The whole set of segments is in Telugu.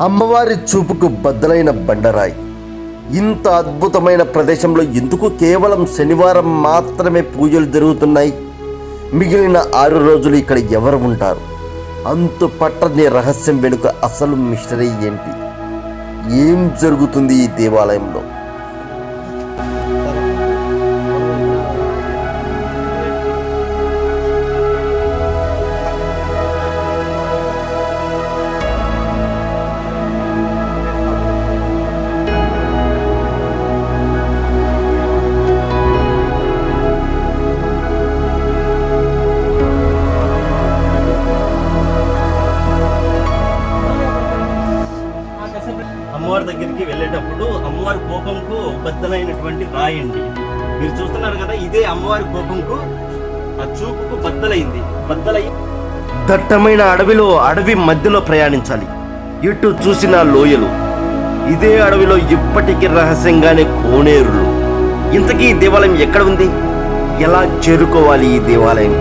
అమ్మవారి చూపుకు బద్దలైన బండరాయి. ఇంత అద్భుతమైన ప్రదేశంలో ఎందుకు కేవలం శనివారం మాత్రమే పూజలు జరుగుతున్నాయి? మిగిలిన 6 రోజులు ఇక్కడ ఎవరు ఉంటారు? అంతు పట్టని రహస్యం వెనుక అసలు మిస్టరీ ఏంటి? ఏం జరుగుతుంది ఈ దేవాలయంలో? అమ్మవారి దగ్గరికి వెళ్ళేటప్పుడు అమ్మవారి కోపంకు బద్దలైనటువంటి రాయి అండి. మీరు చూస్తున్నారు కదా, ఇదే అమ్మవారి కోపంకు ఆ చూపుకు బద్దలై దట్టమైన అడవి మధ్యలో ప్రయాణించాలి. ఎటు చూసిన లోయలు. ఇదే అడవిలో ఇప్పటికీ రహస్యంగానే కోనేరులు. ఇంతకీ ఈ దేవాలయం ఎక్కడ ఉంది? ఎలా చేరుకోవాలి ఈ దేవాలయం?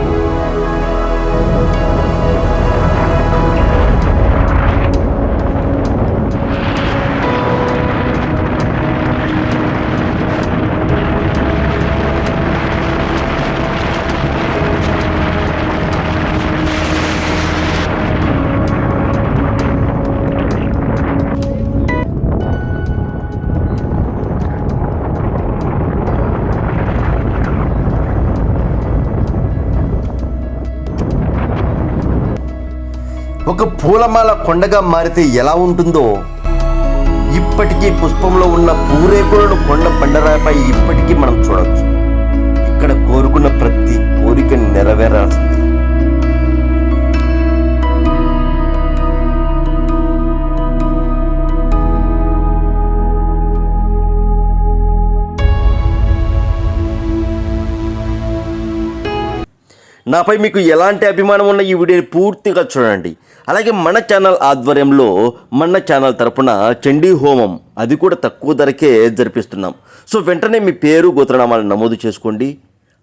ఒక పూలమాల కొండగా మారితే ఎలా ఉంటుందో, ఇప్పటికీ పుష్పంలో ఉన్న పూరేకులను కొండ బండరాయిపై ఇప్పటికీ మనం చూడవచ్చు. ఇక్కడ కోరుకున్న ప్రతి కోరిక నెరవేరాల్సింది. నాపై మీకు ఎలాంటి అభిమానం ఉన్న ఈ వీడియోని పూర్తిగా చూడండి. అలాగే మన ఛానల్ ఆధ్వర్యంలో మన ఛానల్ తరపున చండీ హోమం, అది కూడా తక్కువ ధరకే జరిపిస్తున్నాం. సో వెంటనే మీ పేరు గోత్రనామాలను నమోదు చేసుకోండి.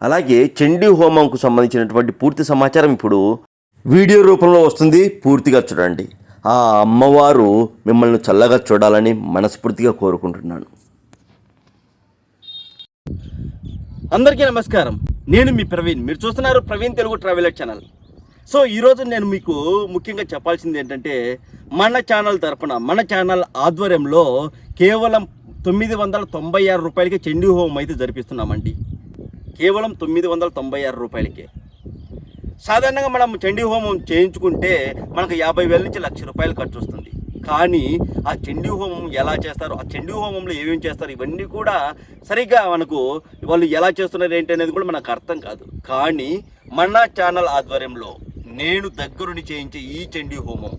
అలాగే చండీ హోమంకు సంబంధించినటువంటి పూర్తి సమాచారం ఇప్పుడు వీడియో రూపంలో వస్తుంది. పూర్తిగా చూడండి. ఆ అమ్మవారు మిమ్మల్ని చల్లగా చూడాలని మనస్ఫూర్తిగా కోరుకుంటున్నాను. అందరికీ నమస్కారం. నేను మీ ప్రవీణ్. మీరు చూస్తున్నారు Praveen Telugu traveller channel. So ఈరోజు నేను మీకు ముఖ్యంగా చెప్పాల్సింది ఏంటంటే, మన ఛానల్ తరపున మన ఛానల్ ఆధ్వర్యంలో కేవలం 996 రూపాయలకి చండీ హోమం అయితే జరిపిస్తున్నామండి. కేవలం 996 రూపాయలకే. సాధారణంగా మనం చండీ హోమం చేయించుకుంటే మనకు 50,000 నుంచి 1,00,000 రూపాయలు ఖర్చు వస్తుంది. కానీ ఆ చండీ హోమం ఎలా చేస్తారు, ఆ చండీ హోమంలో ఏమేమి చేస్తారు, ఇవన్నీ కూడా సరిగ్గా మనకు వాళ్ళు ఎలా చేస్తున్నారు ఏంటి అనేది కూడా మనకు అర్థం కాదు. కానీ మన ఛానల్ ఆధ్వర్యంలో నేను దగ్గరుండి చేయించే ఈ చండీ హోమం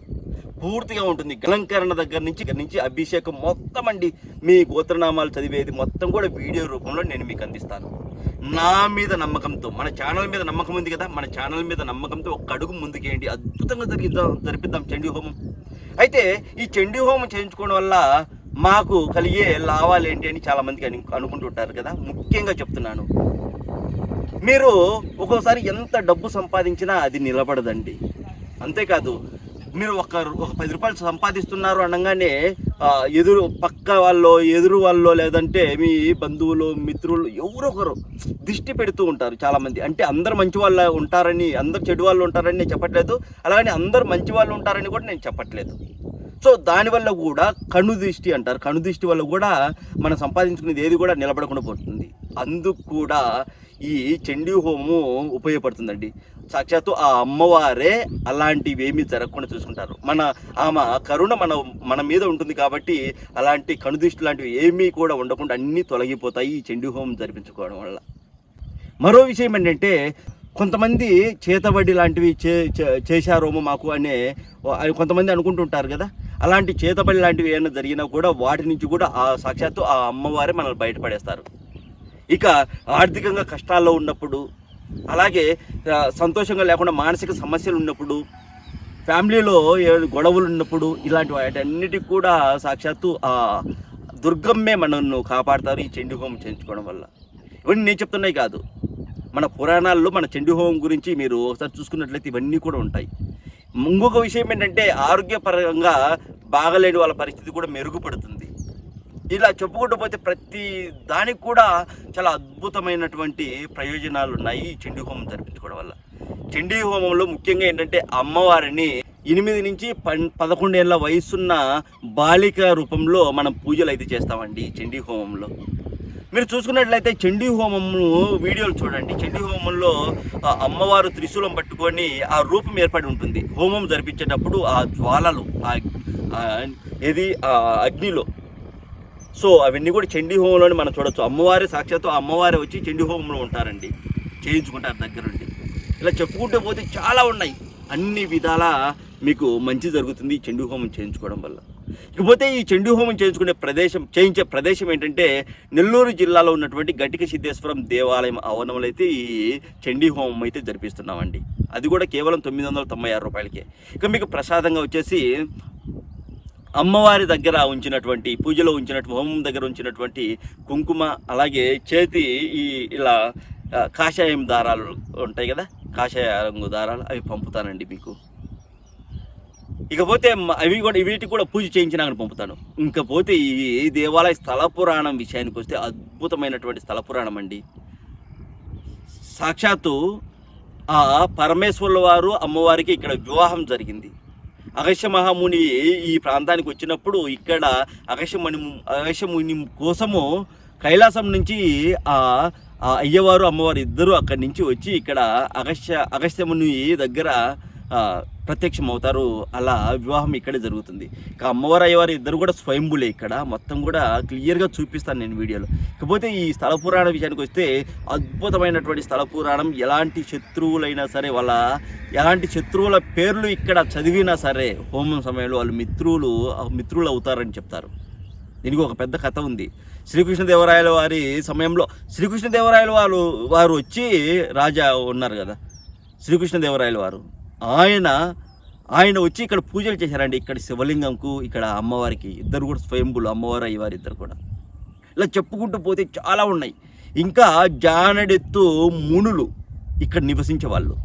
పూర్తిగా ఉంటుంది. అలంకరణ దగ్గర నుంచి అభిషేకం మొత్తం అండి, మీ గోత్రనామాలు చదివేది మొత్తం కూడా వీడియో రూపంలో నేను మీకు అందిస్తాను. నా మీద నమ్మకంతో, మన ఛానల్ మీద నమ్మకం ఉంది కదా, మన ఛానల్ మీద నమ్మకంతో ఒక అడుగు ముందుకేయండి. అద్భుతంగా జరిపిద్దాం చండీ హోమం. అయితే ఈ చండీ హోమం చేయించుకోవడం వల్ల మాకు కలిగే లాభాలు ఏంటి అని చాలామందికి అనుకుంటుంటారు కదా. ముఖ్యంగా చెప్తున్నాను, మీరు ఒక్కోసారి ఎంత డబ్బు సంపాదించినా అది నిలబడదండి. అంతేకాదు, మీరు ఒక 10 రూపాయలు సంపాదిస్తున్నారు అనగానే ఎదురు వాళ్ళో లేదంటే మీ బంధువులు మిత్రులు ఎవరో ఒకరు దిష్టి పెడుతూ ఉంటారు చాలామంది. అంటే అందరు మంచి వాళ్ళు ఉంటారని, అందరు చెడు వాళ్ళు ఉంటారని నేను చెప్పట్లేదు. అలాగని అందరు మంచి వాళ్ళు ఉంటారని కూడా నేను చెప్పట్లేదు. సో దానివల్ల కూడా కనుదిష్టి అంటారు. కనుదిష్టి వల్ల కూడా మనం సంపాదించుకునేది ఏది కూడా నిలబడకుండా పోతుంది. అందుకు కూడా ఈ చండీ హోమము ఉపయోగపడుతుందండి. సాక్షాత్తు ఆ అమ్మవారే అలాంటివి ఏమీ జరగకుండా చూసుకుంటారు. ఆమె కరుణ మన మీద ఉంటుంది కాబట్టి అలాంటి కనుదిష్టి లాంటివి ఏమీ కూడా ఉండకుండా అన్నీ తొలగిపోతాయి ఈ చండీ హోమం జరిపించుకోవడం వల్ల. మరో విషయం ఏంటంటే, కొంతమంది చేతబడి లాంటివి చేశారోమో మాకు అనే కొంతమంది అనుకుంటుంటారు కదా. అలాంటి చేతబడి లాంటివి ఏమైనా జరిగినా కూడా వాటి నుంచి కూడా ఆ సాక్షాత్తు ఆ అమ్మవారే మనల్ని బయటపడేస్తారు. ఇక ఆర్థికంగా కష్టాల్లో ఉన్నప్పుడు, అలాగే సంతోషంగా లేకుండా మానసిక సమస్యలు ఉన్నప్పుడు, ఫ్యామిలీలో గొడవలు ఉన్నప్పుడు, ఇలాంటి వాటన్నిటికి కూడా సాక్షాత్తు ఆ దుర్గమ్మే మనల్ని కాపాడతారు ఈ చండీ హోమం చేయించుకోవడం వల్ల. ఇవన్నీ నేను చెప్తున్నాయి కాదు, మన పురాణాల్లో మన చండీ హోమం గురించి మీరు ఒకసారి చూసుకున్నట్లయితే ఇవన్నీ కూడా ఉంటాయి. ఇంకొక విషయం ఏంటంటే, ఆరోగ్యపరంగా బాగలేని వాళ్ళ పరిస్థితి కూడా మెరుగుపడుతుంది. ఇలా చెప్పుకుంటూ పోతే ప్రతి దానికి కూడా చాలా అద్భుతమైనటువంటి ప్రయోజనాలు ఉన్నాయి ఈ చండీ హోమం జరిపించుకోవడం వల్ల. చండీ హోమంలో ముఖ్యంగా ఏంటంటే అమ్మవారిని 8 నుంచి 11 ఏళ్ళ వయసున్న బాలిక రూపంలో మనం పూజలు అయితే చేస్తామండి చండీ హోమంలో. మీరు చూసుకున్నట్లయితే చండీ హోమము వీడియోలు చూడండి. చండీ హోమంలో అమ్మవారు త్రిశూలం పట్టుకొని ఆ రూపం ఏర్పడి ఉంటుంది. హోమం జరిపించేటప్పుడు ఆ జ్వాలలు అగ్నిలో, సో అవన్నీ కూడా చండీ హోమంలోనే మనం చూడొచ్చు. అమ్మవారి సాక్షాత్తు అమ్మవారే వచ్చి చండీ హోమంలో ఉంటారండి, చేయించుకుంటారు దగ్గరుండి. ఇలా చెప్పుకుంటూ పోతే చాలా ఉన్నాయి. అన్ని విధాల మీకు మంచి జరుగుతుంది ఈ చండీ హోమం చేయించుకోవడం వల్ల. ఇకపోతే ఈ చండీ హోమం చేయించే ప్రదేశం ఏంటంటే నెల్లూరు జిల్లాలో ఉన్నటువంటి గట్టిక సిద్ధేశ్వరం దేవాలయం ఆవరణంలో అయితే ఈ చండీ హోమం అయితే జరిపిస్తున్నామండి. అది కూడా కేవలం 996 రూపాయలకే. ఇక మీకు ప్రసాదంగా వచ్చేసి అమ్మవారి దగ్గర ఉంచినటువంటి పూజలో ఉంచినటువంటి హోమం దగ్గర ఉంచినటువంటి కుంకుమ, అలాగే చేతి ఇలా కాషాయం దారాలు ఉంటాయి కదా, కాషాయ రంగు దారాలు, అవి పంపుతానండి మీకు. ఇకపోతే వీటికి కూడా పూజ చేయించినాక పంపుతాను. ఇంకపోతే ఈ దేవాలయ స్థల పురాణం విషయానికి వస్తే అద్భుతమైనటువంటి స్థల పురాణం అండి. సాక్షాత్తు ఆ పరమేశ్వరుల వారు అమ్మవారికి ఇక్కడ వివాహం జరిగింది. అగస్త్య మహాముని ఈ ప్రాంతానికి వచ్చినప్పుడు ఇక్కడ అగస్త్యముని కోసము కైలాసం నుంచి ఆ అయ్యవారు అమ్మవారు ఇద్దరు అక్కడి నుంచి వచ్చి ఇక్కడ అగస్త్యముని దగ్గర ప్రత్యక్షం అవుతారు. అలా వివాహం ఇక్కడే జరుగుతుంది. ఇక అమ్మవారు అయ్యవారు ఇద్దరు కూడా స్వయంభులే. ఇక్కడ మొత్తం కూడా క్లియర్గా చూపిస్తాను నేను వీడియోలో. ఇకపోతే ఈ స్థల పురాణ విషయానికి వస్తే అద్భుతమైనటువంటి స్థల పురాణం. ఎలాంటి శత్రువులైనా సరే, ఎలాంటి శత్రువుల పేర్లు ఇక్కడ చదివినా సరే హోమం సమయంలో వాళ్ళు మిత్రులు అవుతారని చెప్తారు. దీనికి ఒక పెద్ద కథ ఉంది. శ్రీకృష్ణదేవరాయల వారి సమయంలో శ్రీకృష్ణదేవరాయల వారు వచ్చి రాజా ఉన్నారు కదా, శ్రీకృష్ణదేవరాయల వారు ఆయన వచ్చి ఇక్కడ పూజలు చేశారండి. ఇక్కడ శివలింగంకు, ఇక్కడ అమ్మవారికి. ఇద్దరు కూడా స్వయంభులు, అమ్మవారు అయ్యవారు ఇద్దరు కూడా. ఇలా చెప్పుకుంటూ పోతే చాలా ఉన్నాయి. ఇంకా జానడెత్తు మునులు ఇక్కడ నివసించే వాళ్ళు.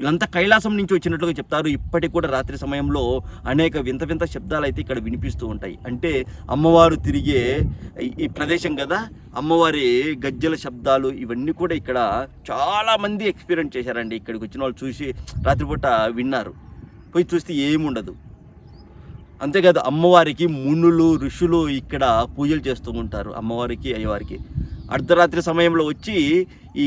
వీళ్ళంతా కైలాసం నుంచి వచ్చినట్లుగా చెప్తారు. ఇప్పటికి కూడా రాత్రి సమయంలో అనేక వింత వింత శబ్దాలు అయితే ఇక్కడ వినిపిస్తూ ఉంటాయి. అంటే అమ్మవారు తిరిగే ఈ ప్రదేశం కదా, అమ్మవారి గజ్జల శబ్దాలు ఇవన్నీ కూడా ఇక్కడ చాలామంది ఎక్స్పీరియన్స్ చేశారండి. ఇక్కడికి వచ్చిన వాళ్ళు చూసి రాత్రిపూట విన్నారు. పోయి చూస్తే ఏముండదు. అంతేకాదు అమ్మవారికి మునులు ఋషులు ఇక్కడ పూజలు చేస్తూ ఉంటారు. అమ్మవారికి అయ్యవారికి అర్ధరాత్రి సమయంలో వచ్చి ఈ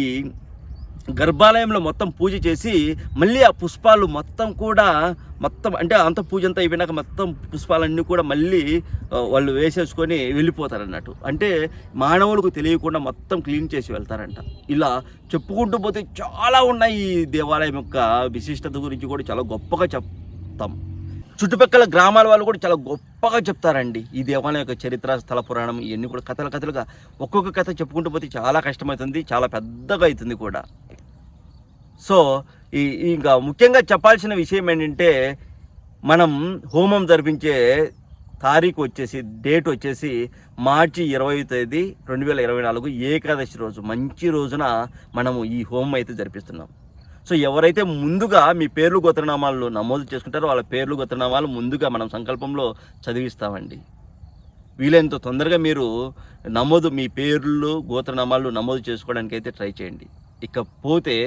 గర్భాలయంలో మొత్తం పూజ చేసి మళ్ళీ ఆ పుష్పాలు మొత్తం అంటే అంత పూజ అంతా అయిపోయినాక మొత్తం పుష్పాలన్నీ కూడా మళ్ళీ వాళ్ళు వేసేసుకొని వెళ్ళిపోతారు అన్నట్టు. అంటే మానవులకు తెలియకుండా మొత్తం క్లీన్ చేసి వెళ్తారంట. ఇలా చెప్పుకుంటూ పోతే చాలా ఉన్నాయి. ఈ దేవాలయం యొక్క విశిష్టత గురించి కూడా చాలా గొప్పగా చెప్తాం. చుట్టుపక్కల గ్రామాల వాళ్ళు కూడా చాలా గొప్పగా చెప్తారండి ఈ దేవాలయం యొక్క చరిత్ర, స్థల పురాణం ఇవన్నీ కూడా కథలుగా. ఒక్కొక్క కథ చెప్పుకుంటూ పోతే చాలా కష్టమవుతుంది, చాలా పెద్దగా అవుతుంది కూడా. సో ఇంకా ముఖ్యంగా చెప్పాల్సిన విషయం ఏంటంటే, మనం హోమం జరిపించే డేట్ వచ్చేసి మార్చి 20వ తేదీ 2024 ఏకాదశి రోజు, మంచి రోజున మనము ఈ హోమం అయితే జరిపిస్తున్నాం. సో ఎవరైతే ముందుగా మీ పేర్లు గోత్రనామాలు నమోదు చేసుకుంటారో వాళ్ళ పేర్లు గోత్రనామాలు ముందుగా మనం సంకల్పంలో చదివిస్తామండి. వీలైనంత తొందరగా మీరు మీ పేర్లు గోత్రనామాలు నమోదు చేసుకోవడానికి అయితే ట్రై చేయండి. ఇకపోతే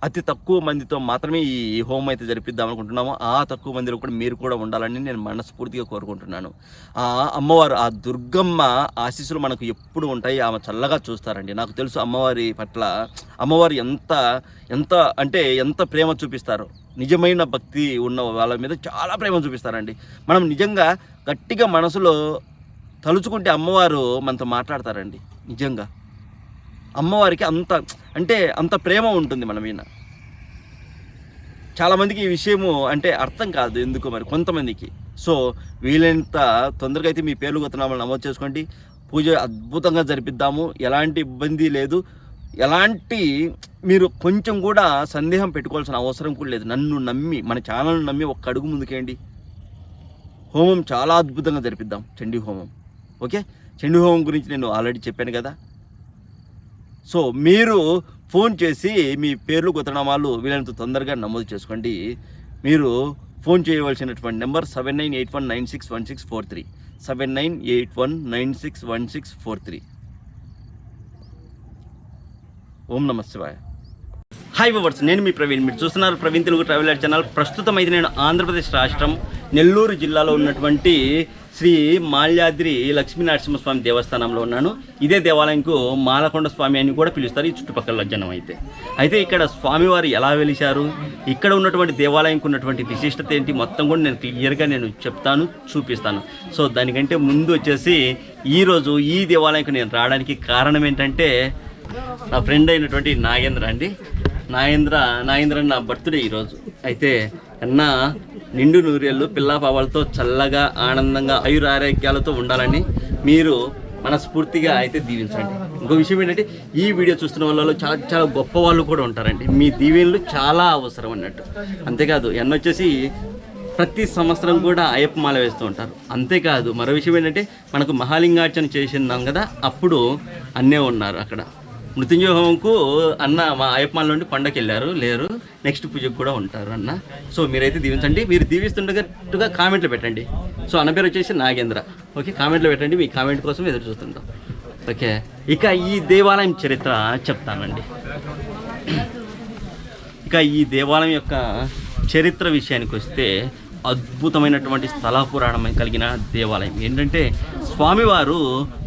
అతి తక్కువ మందితో మాత్రమే ఈ హోమం అయితే జరిపిద్దాం అనుకుంటున్నాము. ఆ తక్కువ మందిలో కూడా మీరు కూడా ఉండాలని నేను మనస్ఫూర్తిగా కోరుకుంటున్నాను. ఆ అమ్మవారు, ఆ దుర్గమ్మ ఆశీస్సులు మనకు ఎప్పుడు ఉంటాయి. ఆమె చల్లగా చూస్తారండి. నాకు తెలుసు అమ్మవారి పట్ల అమ్మవారు ఎంత ప్రేమ చూపిస్తారో. నిజమైన భక్తి ఉన్న వాళ్ళ మీద చాలా ప్రేమ చూపిస్తారండి. మనం నిజంగా గట్టిగా మనసులో తలుచుకుంటే అమ్మవారు మనతో మాట్లాడతారండి. నిజంగా అమ్మవారికి అంత ప్రేమ ఉంటుంది మన మీద. చాలామందికి ఈ విషయము అర్థం కాదు ఎందుకో మరి కొంతమందికి. సో వీలైనంత తొందరగా అయితే మీ పేర్లు గోత్రనామాలు నమోదు చేసుకోండి. పూజ అద్భుతంగా జరిపిద్దాము. ఎలాంటి ఇబ్బంది లేదు. మీరు కొంచెం కూడా సందేహం పెట్టుకోవాల్సిన అవసరం కూడా లేదు. నన్ను నమ్మి, మన ఛానల్ని నమ్మి ఒక్క అడుగు ముందుకేయండి. హోమం చాలా అద్భుతంగా జరిపిద్దాం, చండీ హోమం. ఓకే, చండీ హోమం గురించి నేను ఆల్రెడీ చెప్పాను కదా. సో మీరు ఫోన్ చేసి మీ పేర్లు గోత్రనామాలు వీలైనంత తొందరగా నమోదు చేసుకోండి. మీరు ఫోన్ చేయవలసినటువంటి నెంబర్ 7981961643 7981961643. ఓం నమః శివాయ. హాయ్ వివర్స్, నేను మీ ప్రవీణ్. మీరు చూస్తున్నారు ప్రవీణ్ తెలుగు ట్రావెలర్ ఛానల్. ప్రస్తుతం అయితే నేను ఆంధ్రప్రదేశ్ రాష్ట్రం నెల్లూరు జిల్లాలో ఉన్నటువంటి శ్రీ మాల్యాద్రి లక్ష్మీ నరసింహస్వామి దేవస్థానంలో ఉన్నాను. ఇదే దేవాలయంకు మాలకొండ స్వామి అని కూడా పిలుస్తారు ఈ చుట్టుపక్కల జనం అయితే ఇక్కడ స్వామివారు ఎలా వెలిశారు, ఇక్కడ ఉన్నటువంటి దేవాలయంకు ఉన్నటువంటి విశిష్టత ఏంటి మొత్తం కూడా నేను క్లియర్గా చెప్తాను, చూపిస్తాను. సో దానికంటే ముందు వచ్చేసి ఈరోజు ఈ దేవాలయంకు నేను రావడానికి కారణం ఏంటంటే నా ఫ్రెండ్ అయినటువంటి నాగేంద్ర అండి. నాగేంద్ర నా బర్త్డే ఈరోజు. అయితే అన్న నిండు నూరేళ్ళు పిల్లా పావాలతో చల్లగా ఆనందంగా ఆయురారోగ్యాలతో ఉండాలని మీరు మనస్ఫూర్తిగా అయితే దీవించండి. ఇంకో విషయం ఏంటంటే ఈ వీడియో చూస్తున్న వాళ్ళలో చాలా చాలా గొప్ప వాళ్ళు కూడా ఉంటారండి. మీ దీవెనలు చాలా అవసరం అన్నట్టు. అంతేకాదు వచ్చేసి ప్రతి సంవత్సరం కూడా అయ్యప్ప మాల వేస్తూ ఉంటారు. అంతేకాదు మరో విషయం ఏంటంటే మనకు మహాలింగార్చన చేసినాం కదా, అప్పుడు అన్నే ఉన్నారు అక్కడ. మృత్యుంజయ హోమంకు అన్న మా అయ్యప్పమాల నుండి పండగకి లేరు, నెక్స్ట్ పూజకు కూడా ఉంటారు అన్న. సో మీరైతే దీవించండి. మీరు దీవిస్తుండగా కామెంట్లు పెట్టండి. సో అన్న పేరు వచ్చేసి నాగేంద్ర. ఓకే, కామెంట్లో పెట్టండి. మీ కామెంట్ కోసం ఎదురు చూస్తుంటాం. ఓకే, ఇక ఈ దేవాలయం చరిత్ర చెప్తానండి. ఇక ఈ దేవాలయం యొక్క చరిత్ర విషయానికి వస్తే అద్భుతమైనటువంటి స్థల పురాణం కలిగిన దేవాలయం. ఏంటంటే స్వామివారు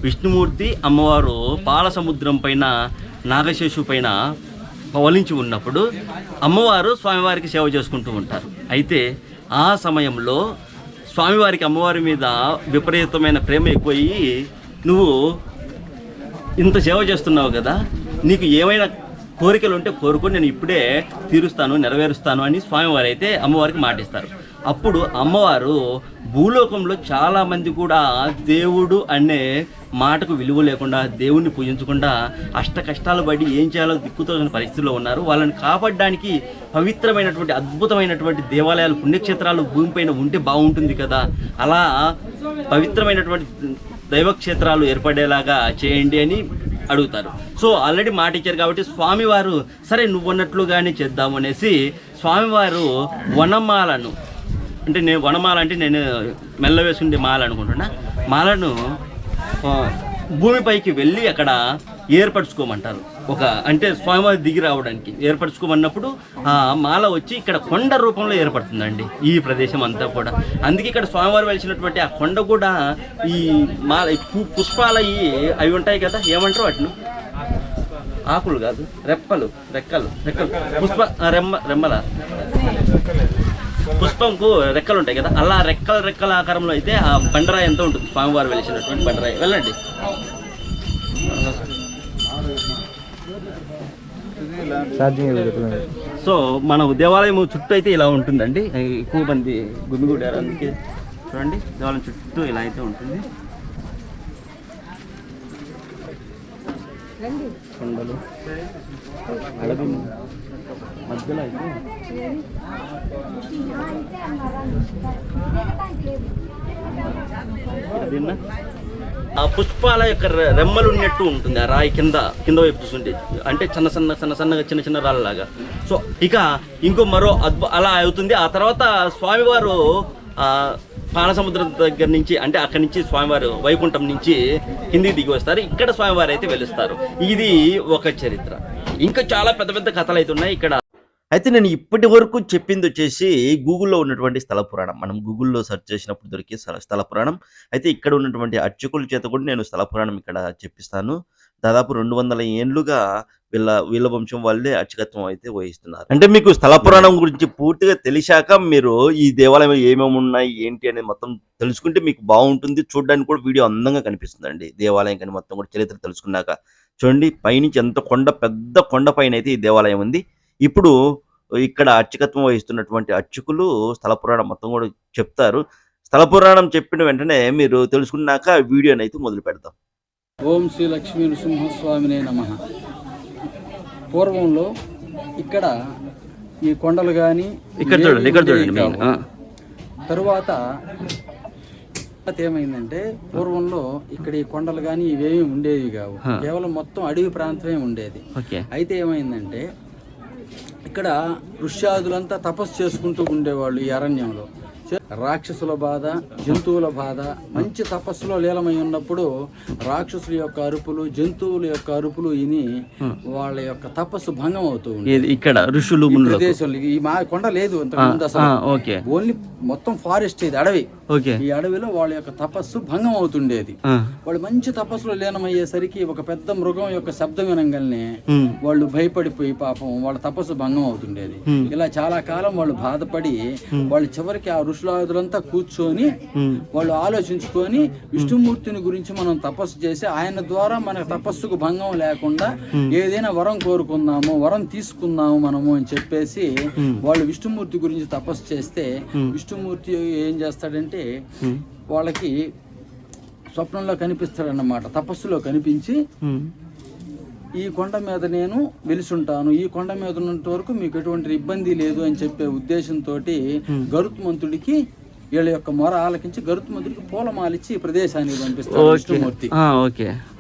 విష్ణుమూర్తి, అమ్మవారు పాలసముద్రం పైన నాగశేషు పైన పవలించి ఉన్నప్పుడు అమ్మవారు స్వామివారికి సేవ చేసుకుంటూ ఉంటారు. అయితే ఆ సమయంలో స్వామివారికి అమ్మవారి మీద విపరీతమైన ప్రేమ ఎక్కువయ్యి, నువ్వు ఇంత సేవ చేస్తున్నావు కదా, నీకు ఏమైనా కోరికలు ఉంటే కోరుకొని నేను ఇప్పుడే తీరుస్తాను, నెరవేరుస్తాను అని స్వామివారు అయితే అమ్మవారికి మాటిస్తారు. అప్పుడు అమ్మవారు భూలోకంలో చాలామంది కూడా దేవుడు అనే మాటకు విలువ లేకుండా, దేవుణ్ణి పూజించకుండా అష్ట కష్టాలు పడి ఏం చేయాలో దిక్కుతోచిన పరిస్థితుల్లో ఉన్నారు. వాళ్ళని కాపాడడానికి పవిత్రమైనటువంటి అద్భుతమైనటువంటి దేవాలయాలు, పుణ్యక్షేత్రాలు భూమిపైన ఉంటే బాగుంటుంది కదా, అలా పవిత్రమైనటువంటి దైవక్షేత్రాలు ఏర్పడేలాగా చేయండి అని అడుగుతారు. సో ఆల్రెడీ మాట ఇచ్చారు కాబట్టి స్వామివారు సరే నువ్వన్నట్లుగానే చేద్దాము అనేసి స్వామివారు వనమాలను, అంటే వనమాల అంటే నేను మెల్ల వేసుకుంటే మాల అనుకుంటున్నా, మాలను భూమిపైకి వెళ్ళి అక్కడ ఏర్పరచుకోమంటారు. అంటే స్వామివారి దిగి రావడానికి ఏర్పరచుకోమన్నప్పుడు ఆ మాల వచ్చి ఇక్కడ కొండ రూపంలో ఏర్పడుతుందండి ఈ ప్రదేశం అంతా కూడా. అందుకే ఇక్కడ స్వామివారు వెలిసినటువంటి ఆ కొండ కూడా ఈ మాల పుష్పాలు అవి ఉంటాయి కదా, ఏమంటారు వాటిని, ఆకులు కాదు, రెక్కలు రెమ్మల పుష్పంకు రెక్కలు ఉంటాయి కదా, అలా రెక్కల ఆకారంలో అయితే ఆ బండరాయి ఎంత ఉంటుంది, స్వామివారు వెలిసినటువంటి బండరాయి. వెళ్ళండి. సో మన దేవాలయం చుట్టూ అయితే ఇలా ఉంటుందండి. ఎక్కువ మంది గుమిగూడారు, అందుకే చూడండి దేవాలయం చుట్టూ ఇలా అయితే ఉంటుంది. కొండలు, అడవి మధ్యలో అయితే అదేనా ఆ పుష్పాల యొక్క రెమ్మలు ఉన్నట్టు ఉంటుంది. ఆ రాయి కింద వైపు చూస్తుంటే అంటే చిన్న రాళ్ళలాగా. సో ఇక ఇంకో మరో అలా అవుతుంది. ఆ తర్వాత స్వామివారు పాలసముద్రం దగ్గర నుంచి, అంటే అక్కడి నుంచి స్వామివారు వైకుంఠం నుంచి కిందికి దిగి వస్తారు. ఇక్కడ స్వామివారు అయితే వెలుస్తారు. ఇది ఒక చరిత్ర. ఇంకా చాలా పెద్ద పెద్ద కథలు అయితే ఉన్నాయి ఇక్కడ. అయితే నేను ఇప్పటి వరకు చెప్పింది వచ్చేసి గూగుల్లో ఉన్నటువంటి స్థల పురాణం. మనం గూగుల్లో సెర్చ్ చేసినప్పుడు దొరికే స్థల పురాణం. అయితే ఇక్కడ ఉన్నటువంటి అర్చకుల చేత కూడా నేను స్థల పురాణం ఇక్కడ చెప్పిస్తాను. దాదాపు 200 ఏళ్ళుగా వీళ్ళ వంశం వాళ్ళే అర్చకత్వం అయితే వహిస్తున్నారు. అంటే మీకు స్థల పురాణం గురించి పూర్తిగా తెలిసాక మీరు ఈ దేవాలయం ఏమేమి ఉన్నాయి ఏంటి అనేది మొత్తం తెలుసుకుంటే మీకు బాగుంటుంది. చూడడానికి కూడా వీడియో అందంగా కనిపిస్తుందండి. దేవాలయం కానీ మొత్తం కూడా చరిత్ర తెలుసుకున్నాక చూడండి, పైనుంచి ఎంత పెద్ద కొండ పైన అయితే ఈ దేవాలయం ఉంది. ఇప్పుడు ఇక్కడ అర్చకత్వం వహిస్తున్నటువంటి అర్చకులు స్థల పురాణం మొత్తం కూడా చెప్తారు. స్థల పురాణం చెప్పిన వెంటనే మీరు తెలుసుకున్నాక వీడియోని అయితే మొదలు పెడతాం. ఓం శ్రీ లక్ష్మీ నృసింహస్వామినే నమః. పూర్వంలో ఇక్కడ ఈ కొండలు కానీ ఇక్కడ చూడండి తరువాత ఏమైందంటే పూర్వంలో ఇక్కడ ఈ కొండలు కానీ ఇవేమి ఉండేవి కావు, కేవలం మొత్తం అడవి ప్రాంతమే ఉండేది. అయితే ఏమైందంటే ఇక్కడ ఋష్యాదులంతా తపస్సు చేసుకుంటూ ఉండేవాళ్ళు ఈ అరణ్యంలో. రాక్షసుల బాధ, జంతువుల బాధ, మంచి తపస్సులో లీలమై ఉన్నప్పుడు రాక్షసుల యొక్క అరుపులు, జంతువుల యొక్క అరుపులు విని వాళ్ళ యొక్క తపస్సు భంగం అవుతూ ఉంది. ఇక్కడ ఋషులు ప్రదేశంలో ఈ మా కొండ లేదు అంతకుముందు అసలు, ఓన్లీ మొత్తం ఫారెస్ట్, ఇది అడవి. ఈ అడవిలో వాళ్ళ యొక్క తపస్సు భంగం అవుతుండేది. వాళ్ళు మంచి తపస్సులో లీనమయ్యేసరికి ఒక పెద్ద మృగం యొక్క శబ్దం వినగానే వాళ్ళు భయపడిపోయి పాపం వాళ్ళ తపస్సు భంగం అవుతుండేది. ఇలా చాలా కాలం వాళ్ళు బాధపడి వాళ్ళు చివరికి ఆ ఋషులాదులంతా కూర్చొని వాళ్ళు ఆలోచించుకొని విష్ణుమూర్తిని గురించి మనం తపస్సు చేసి ఆయన ద్వారా మన తపస్సుకు భంగం లేకుండా ఏదైనా వరం కోరుకుందాము, వరం తీసుకుందాము మనము అని చెప్పేసి వాళ్ళు విష్ణుమూర్తి గురించి తపస్సు చేస్తే విష్ణుమూర్తి ఏం చేస్తాడంటే వాళ్ళకి స్వప్నంలో కనిపిస్తాడన్నమాట. తపస్సులో కనిపించి ఈ కొండ మీద నేను వెలిసుంటాను, ఈ కొండ మీద ఉన్నంత వరకు మీకు ఎటువంటి ఇబ్బంది లేదు అని చెప్పే ఉద్దేశంతో గరుత్మంతుడికి వీళ్ళ యొక్క మొర ఆలకించి గరుత్మంతుడికి పూలమాలిచ్చి ఈ ప్రదేశానికి పంపిస్తాడు విష్ణుమూర్తి.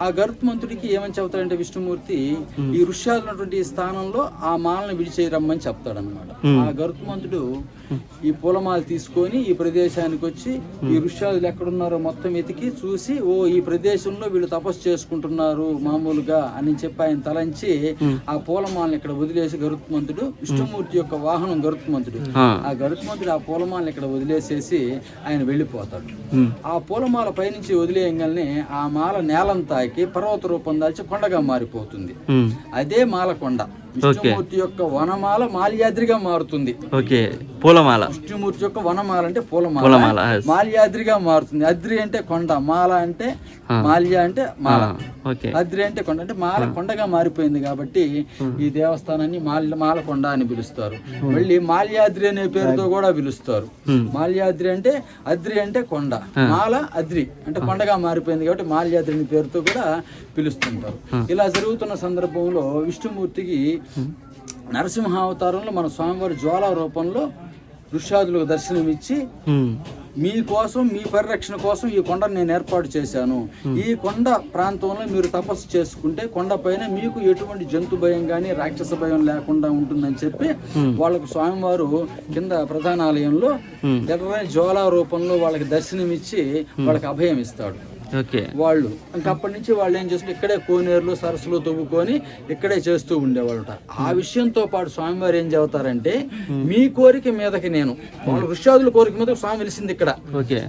ఆ గరుత్మంతుడికి ఏమని చెప్తాడంటే విష్ణుమూర్తి ఈ ఋష్యాలున్నటువంటి స్థానంలో ఆ మాలను విడిచేయి రమ్మని చెప్తాడు అనమాట. ఆ గరుత్మంతుడు ఈ పూలమాల తీసుకొని ఈ ప్రదేశానికి వచ్చి ఈ ఋష్యాలు ఎక్కడున్నారో మొత్తం వెతికి చూసి, ఓ ఈ ప్రదేశంలో వీళ్ళు తపస్సు చేసుకుంటున్నారు మామూలుగా అని చెప్పి ఆయన తలంచి ఆ పూలమాలను ఇక్కడ వదిలేసి గరుత్మంతుడు, విష్ణుమూర్తి యొక్క వాహనం గరుత్మంతుడు, ఆ గరుత్మంతుడు ఆ పూలమాలను ఇక్కడ వదిలేసేసి ఆయన వెళ్ళిపోతాడు. ఆ పూలమాల పైనుంచి వదిలేయగానే ఆ మాల నేలం తాకి పర్వత రూపం దాల్చి కొండగా మారిపోతుంది. అదే మాల కొండ. విష్ణుమూర్తి యొక్క వనమాల మాల్యాద్రిగా మారుతుంది. విష్ణుమూర్తి యొక్క వనమాల అంటే పూలమాల మాల్యాద్రిగా మారుతుంది. అద్రి అంటే కొండ, మాల అంటే మాల్య అంటే మాల, అద్రి అంటే కొండ అంటే మాల కొండగా మారిపోయింది కాబట్టి ఈ దేవస్థానాన్ని మాలకొండ అని పిలుస్తారు. మళ్ళీ మాల్యాద్రి అనే పేరుతో కూడా పిలుస్తారు. మాల్యాద్రి అంటే అద్రి అంటే కొండ, మాల అద్రి అంటే కొండగా మారిపోయింది కాబట్టి మాల్యాద్రి అనే పేరుతో కూడా పిలుస్తుంటారు. ఇలా జరుగుతున్న సందర్భంలో విష్ణుమూర్తికి నరసింహావతారంలో మన స్వామివారి జ్వాల రూపంలో ఋష్యాదులకు దర్శనమిచ్చి, మీకోసం మీ పరిరక్షణ కోసం ఈ కొండను నేను ఏర్పాటు చేశాను. ఈ కొండ ప్రాంతంలో మీరు తపస్సు చేసుకుంటే కొండపైన మీకు ఎటువంటి జంతు భయం కానీ రాక్షస భయం లేకుండా ఉంటుందని చెప్పి వాళ్ళకు స్వామివారు కింద ప్రధానాలయంలో ఎర్రని జ్వాల రూపంలో వాళ్ళకి దర్శనమిచ్చి వాళ్ళకి అభయం ఇస్తాడు. వాళ్ళు ఇంకా అప్పటి నుంచి వాళ్ళు ఏం చేస్తారు, ఇక్కడే కోనేరులు సరస్సులు తవ్వుకొని ఇక్కడే చేస్తూ ఉండేవాళ్ళట. ఆ విషయంతో పాటు స్వామివారు ఏం చెబుతారంటే, మీ కోరిక మీదకి నేను, వాళ్ళు ఋష్యాదుల కోరిక మీద స్వామి వెలిసింది ఇక్కడ,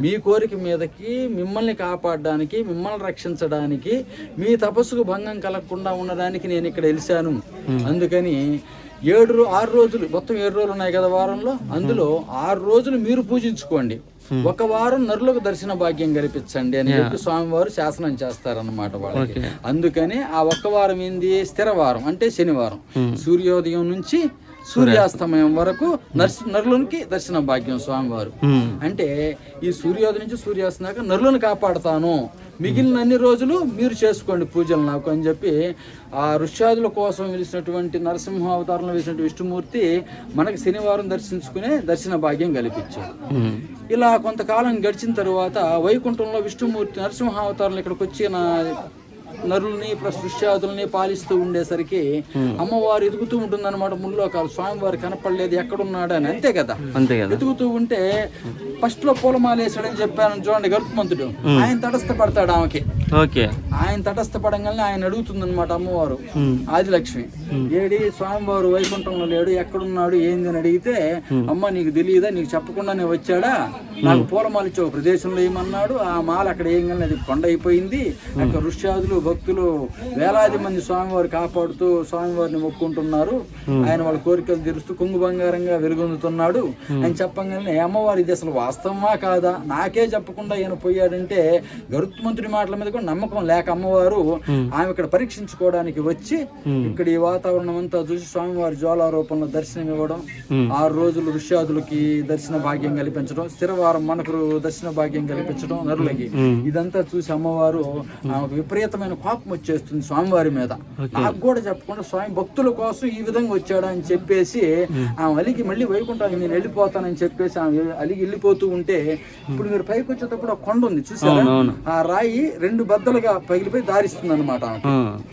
మీ కోరిక మీదకి మిమ్మల్ని కాపాడడానికి, మిమ్మల్ని రక్షించడానికి, మీ తపస్సుకు భంగం కలగకుండా ఉండడానికి నేను ఇక్కడ వెలిశాను. అందుకని 6 రోజులు, మొత్తం 7 రోజులు ఉన్నాయి కదా వారంలో, అందులో 6 రోజులు మీరు పూజించుకోండి, ఒక వారం నరులకు దర్శన భాగ్యం కల్పించండి అని చెప్పి స్వామివారు శాసనం చేస్తారన్నమాట వాళ్ళకి. అందుకని ఆ ఒక్క వారం ఏంది, స్థిర వారం అంటే శనివారం, సూర్యోదయం నుంచి సూర్యాస్తమయం వరకు నరులకి దర్శన భాగ్యం స్వామివారు. అంటే ఈ సూర్యోదయం నుంచి సూర్యాస్తం దాకా నరులను కాపాడుతాను, మిగిలిన అన్ని రోజులు మీరు చేసుకోండి పూజలు నాకు అని చెప్పి ఆ ఋష్యాదుల కోసం వెలిసినటువంటి నరసింహ అవతారంలో వేసినటువంటి విష్ణుమూర్తి మనకి శనివారం దర్శించుకునే దర్శన భాగ్యం కల్పించాడు. ఇలా కొంతకాలం గడిచిన తర్వాత వైకుంఠంలో విష్ణుమూర్తి నరసింహ అవతారంలో ఇక్కడికి వచ్చిన నరుల్ని ప్లస్ ఋష్యాదుల్ని పాలిస్తూ ఉండేసరికి అమ్మవారు ఎదుగుతూ ఉంటుంది అనమాట. ముల్లోకాలు స్వామివారు కనపడలేదు, ఎక్కడున్నాడు అని. అంతే కదా, ఎదుగుతూ ఉంటే ఫస్ట్ లో పూలమాల వేసాడని చెప్పాను చూడండి గరుత్మంతుడు, ఆయన తటస్థపడతాడు ఆమెకి. ఆయన తటస్థపడంగానే ఆయన అడుగుతుంది అనమాట అమ్మవారు ఆదిలక్ష్మి, ఏడి స్వామివారు వైకుంఠంలో లేడు, ఎక్కడున్నాడు ఏంది అని అడిగితే, అమ్మ నీకు తెలియదా, నీకు చెప్పకుండానే వచ్చాడా, నాకు పూలమాల ఇచ్చే ప్రదేశంలో ఏమన్నాడు, ఆ మాల అక్కడ ఏంగానే అది కొండ అయిపోయింది, అక్కడ ఋష్యాదులు భక్తులు వేలాది మంది స్వామివారు కాపాడుతూ స్వామివారిని మొక్కుంటున్నారు, ఆయన వాళ్ళ కోరికలు తీరుస్తూ కొంగు బంగారంగా వెలుగొందుతున్నాడు అని చెప్పగానే అమ్మవారి ఇది అసలు వాస్తవమా కాదా, నాకే చెప్పకుండా ఈయన పోయాడంటే గరుత్మంతుడి మాటల మీద కూడా నమ్మకం లేక అమ్మవారు ఆమె ఇక్కడ పరీక్షించుకోవడానికి వచ్చి ఇక్కడ ఈ వాతావరణం అంతా చూసి స్వామివారి జ్వాల రూపంలో దర్శనం ఇవ్వడం, 6 రోజులు ఋష్యాదులకి దర్శన భాగ్యం కల్పించడం, స్థిరవారం మనకు దర్శన భాగ్యం కల్పించడం నరులకి, ఇదంతా చూసి అమ్మవారు ఆమెకు విపరీతమైన కోపం వచ్చేస్తుంది స్వామివారి మీద. నాకు కూడా చెప్పకుండా స్వామి భక్తుల కోసం ఈ విధంగా వచ్చాడు అని చెప్పేసి ఆమె అలిగి మళ్ళీ వైకుంఠానికి నేను వెళ్ళిపోతానని చెప్పేసి ఆమె అలిగి వెళ్ళిపోతూ ఉంటే, ఇప్పుడు మీరు పైకి వచ్చేటప్పుడు ఆ కొండ ఉంది చూసారా, ఆ రాయి 2 బద్దలుగా పగిలిపోయి దారిస్తుంది అనమాట.